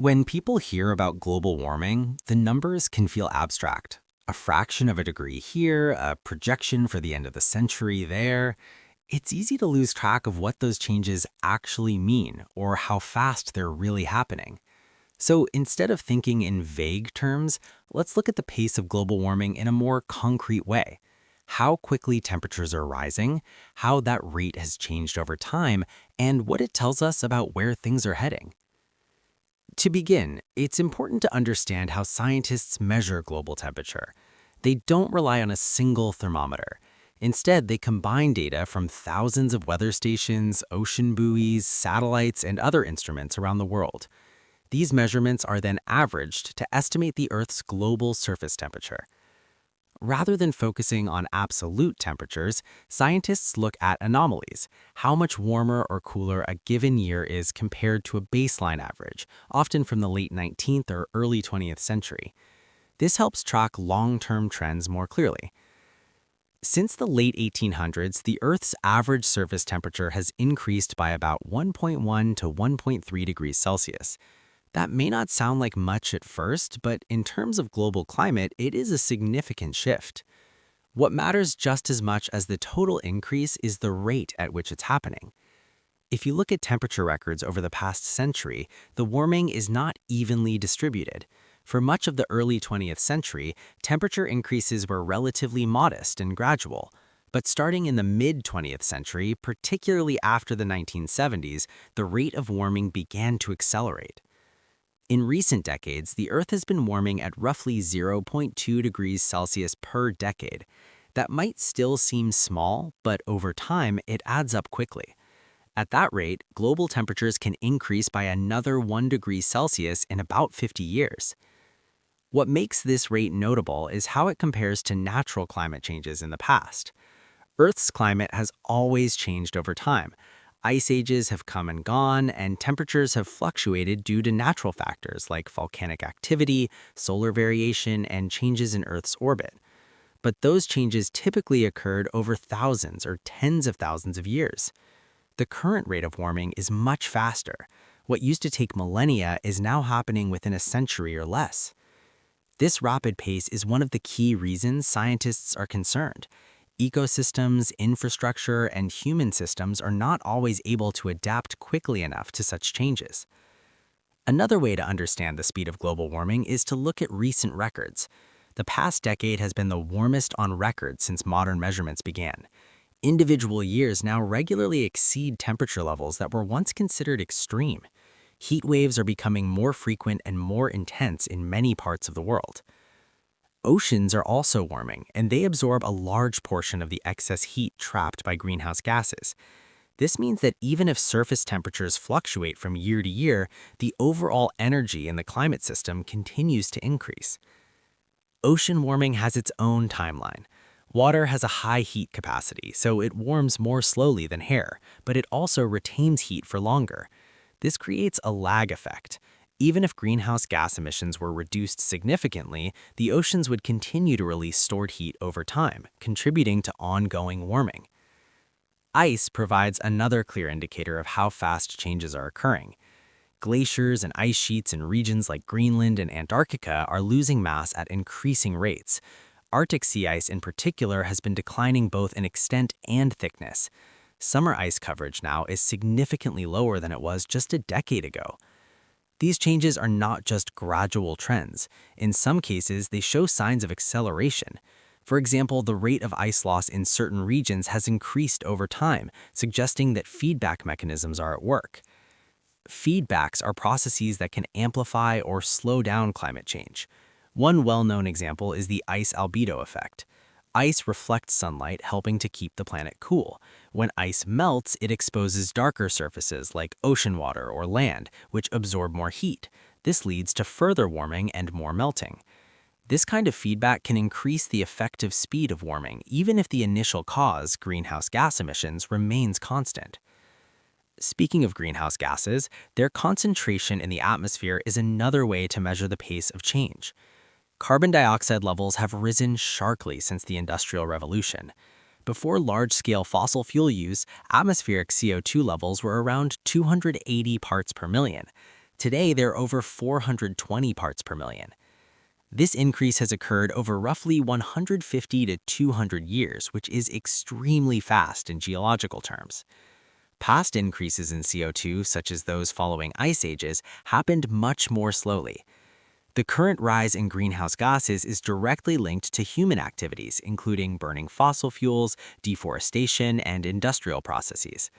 When people hear about global warming, the numbers can feel abstract. A fraction of a degree here, a projection for the end of the century there. It's easy to lose track of what those changes actually mean or how fast they're really happening. So instead of thinking in vague terms, let's look at the pace of global warming in a more concrete way. How quickly temperatures are rising, how that rate has changed over time, and what it tells us about where things are heading. To begin, it's important to understand how scientists measure global temperature. They don't rely on a single thermometer. Instead, they combine data from thousands of weather stations, ocean buoys, satellites, and other instruments around the world. These measurements are then averaged to estimate the Earth's global surface temperature. Rather than focusing on absolute temperatures, scientists look at anomalies, how much warmer or cooler a given year is compared to a baseline average, often from the late 19th or early 20th century. This helps track long-term trends more clearly. Since the late 1800s, the Earth's average surface temperature has increased by about 1.1 to 1.3 degrees Celsius. That may not sound like much at first, but in terms of global climate, it is a significant shift. What matters just as much as the total increase is the rate at which it's happening. If you look at temperature records over the past century, the warming is not evenly distributed. For much of the early 20th century, temperature increases were relatively modest and gradual. But starting in the mid-20th century, particularly after the 1970s, the rate of warming began to accelerate. In recent decades, the Earth has been warming at roughly 0.2 degrees Celsius per decade. That might still seem small, but over time, it adds up quickly. At that rate, global temperatures can increase by another 1 degree Celsius in about 50 years. What makes this rate notable is how it compares to natural climate changes in the past. Earth's climate has always changed over time. Ice ages have come and gone, and temperatures have fluctuated due to natural factors like volcanic activity, solar variation, and changes in Earth's orbit. But those changes typically occurred over thousands or tens of thousands of years. The current rate of warming is much faster. What used to take millennia is now happening within a century or less. This rapid pace is one of the key reasons scientists are concerned. Ecosystems, infrastructure, and human systems are not always able to adapt quickly enough to such changes. Another way to understand the speed of global warming is to look at recent records. The past decade has been the warmest on record since modern measurements began. Individual years now regularly exceed temperature levels that were once considered extreme. Heat waves are becoming more frequent and more intense in many parts of the world. Oceans are also warming, and they absorb a large portion of the excess heat trapped by greenhouse gases. This means that even if surface temperatures fluctuate from year to year, the overall energy in the climate system continues to increase. Ocean warming has its own timeline. Water has a high heat capacity, so it warms more slowly than air, but it also retains heat for longer. This creates a lag effect. Even if greenhouse gas emissions were reduced significantly, the oceans would continue to release stored heat over time, contributing to ongoing warming. Ice provides another clear indicator of how fast changes are occurring. Glaciers and ice sheets in regions like Greenland and Antarctica are losing mass at increasing rates. Arctic sea ice in particular has been declining both in extent and thickness. Summer ice coverage now is significantly lower than it was just a decade ago. These changes are not just gradual trends. In some cases, they show signs of acceleration. For example, the rate of ice loss in certain regions has increased over time, suggesting that feedback mechanisms are at work. Feedbacks are processes that can amplify or slow down climate change. One well-known example is the ice albedo effect. Ice reflects sunlight, helping to keep the planet cool. When ice melts, it exposes darker surfaces like ocean water or land, which absorb more heat. This leads to further warming and more melting. This kind of feedback can increase the effective speed of warming, even if the initial cause, greenhouse gas emissions, remains constant. Speaking of greenhouse gases, their concentration in the atmosphere is another way to measure the pace of change. Carbon dioxide levels have risen sharply since the Industrial Revolution. Before large-scale fossil fuel use, atmospheric CO2 levels were around 280 parts per million. Today, they're over 420 parts per million. This increase has occurred over roughly 150 to 200 years, which is extremely fast in geological terms. Past increases in CO2, such as those following ice ages, happened much more slowly. The current rise in greenhouse gases is directly linked to human activities, including burning fossil fuels, deforestation, and industrial processes.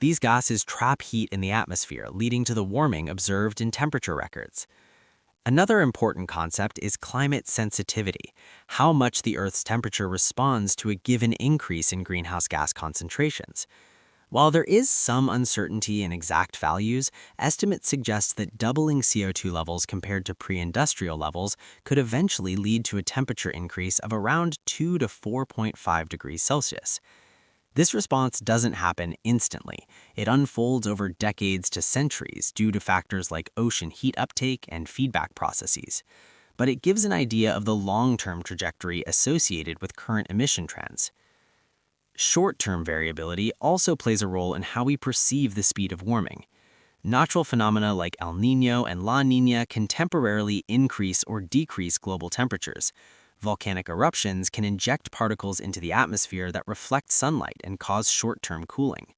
These gases trap heat in the atmosphere, leading to the warming observed in temperature records. Another important concept is climate sensitivity, how much the Earth's temperature responds to a given increase in greenhouse gas concentrations. While there is some uncertainty in exact values, estimates suggest that doubling CO2 levels compared to pre-industrial levels could eventually lead to a temperature increase of around 2 to 4.5 degrees Celsius. This response doesn't happen instantly. It unfolds over decades to centuries due to factors like ocean heat uptake and feedback processes. But it gives an idea of the long-term trajectory associated with current emission trends. Short-term variability also plays a role in how we perceive the speed of warming. Natural phenomena like El Niño and La Niña can temporarily increase or decrease global temperatures. Volcanic eruptions can inject particles into the atmosphere that reflect sunlight and cause short-term cooling.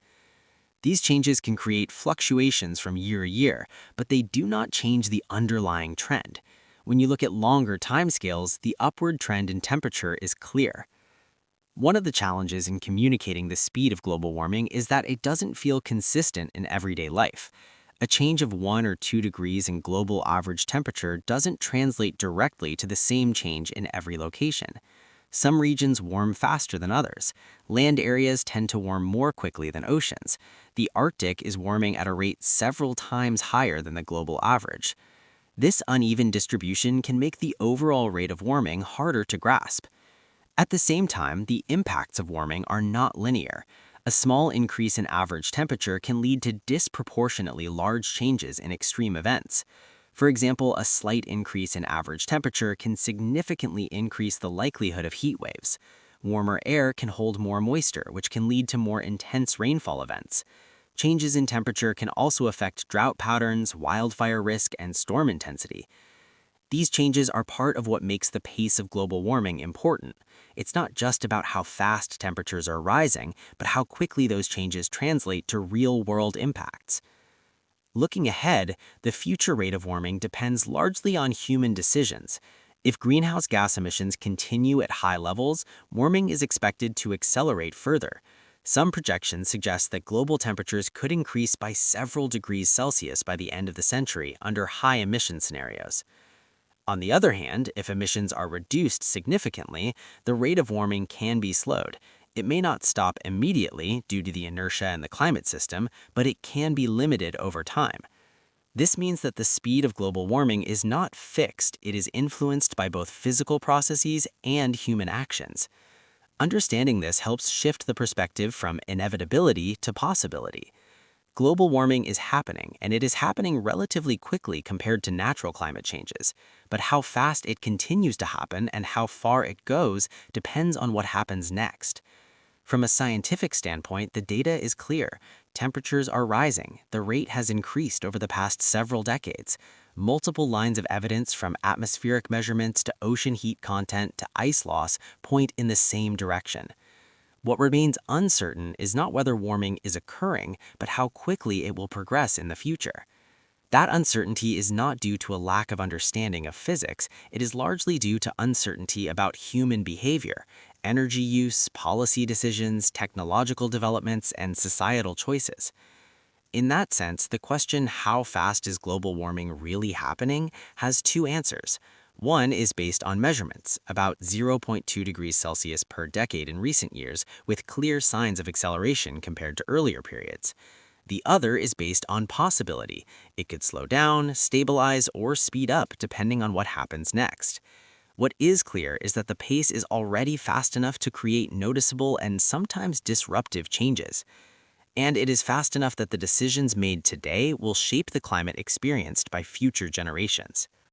These changes can create fluctuations from year to year, but they do not change the underlying trend. When you look at longer timescales, the upward trend in temperature is clear. One of the challenges in communicating the speed of global warming is that it doesn't feel consistent in everyday life. A change of 1 or 2 degrees in global average temperature doesn't translate directly to the same change in every location. Some regions warm faster than others. Land areas tend to warm more quickly than oceans. The Arctic is warming at a rate several times higher than the global average. This uneven distribution can make the overall rate of warming harder to grasp. At the same time, the impacts of warming are not linear. A small increase in average temperature can lead to disproportionately large changes in extreme events. For example, a slight increase in average temperature can significantly increase the likelihood of heat waves. Warmer air can hold more moisture, which can lead to more intense rainfall events. Changes in temperature can also affect drought patterns, wildfire risk, and storm intensity. These changes are part of what makes the pace of global warming important. It's not just about how fast temperatures are rising, but how quickly those changes translate to real-world impacts. Looking ahead, the future rate of warming depends largely on human decisions. If greenhouse gas emissions continue at high levels, warming is expected to accelerate further. Some projections suggest that global temperatures could increase by several degrees Celsius by the end of the century under high emission scenarios. On the other hand, if emissions are reduced significantly, the rate of warming can be slowed. It may not stop immediately due to the inertia in the climate system, but it can be limited over time. This means that the speed of global warming is not fixed, it is influenced by both physical processes and human actions. Understanding this helps shift the perspective from inevitability to possibility. Global warming is happening, and it is happening relatively quickly compared to natural climate changes. But how fast it continues to happen and how far it goes depends on what happens next. From a scientific standpoint, the data is clear. Temperatures are rising. The rate has increased over the past several decades. Multiple lines of evidence from atmospheric measurements to ocean heat content to ice loss point in the same direction. What remains uncertain is not whether warming is occurring, but how quickly it will progress in the future. That uncertainty is not due to a lack of understanding of physics, it is largely due to uncertainty about human behavior, energy use, policy decisions, technological developments, and societal choices. In that sense, the question, how fast is global warming really happening, has two answers. One is based on measurements, about 0.2 degrees Celsius per decade in recent years, with clear signs of acceleration compared to earlier periods. The other is based on possibility. It could slow down, stabilize, or speed up depending on what happens next. What is clear is that the pace is already fast enough to create noticeable and sometimes disruptive changes. And it is fast enough that the decisions made today will shape the climate experienced by future generations.